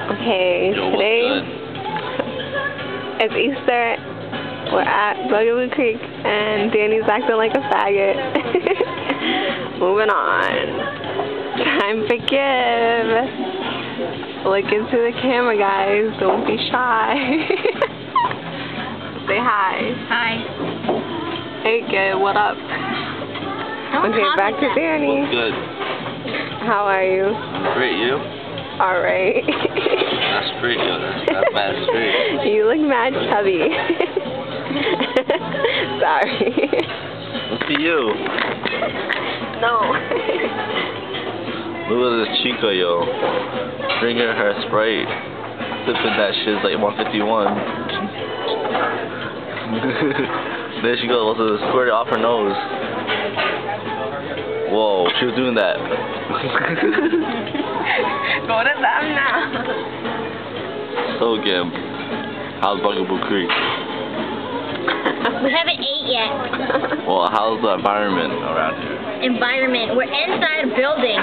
Okay, today it's Easter. We're at Bugaboo Creek, and Danny's acting like a faggot. Moving on. Time for give. Look into the camera, guys. Don't be shy. Say hi. Hi. Hey, good. What up? Okay, back to Danny. What's good? How are you? I'm great, you? Alright. That's straight, yo. That's mad straight. You look mad chubby. Sorry. Look at you. No. Look at this chica, yo. Drinking her Sprite. Sipping that shit like 151. There she goes, also squirted off her nose. Whoa, she was doing that. Go to them now. So, Gim, how's Bugaboo Creek? We haven't ate yet. Well, how's the environment around here? Environment. We're inside a building.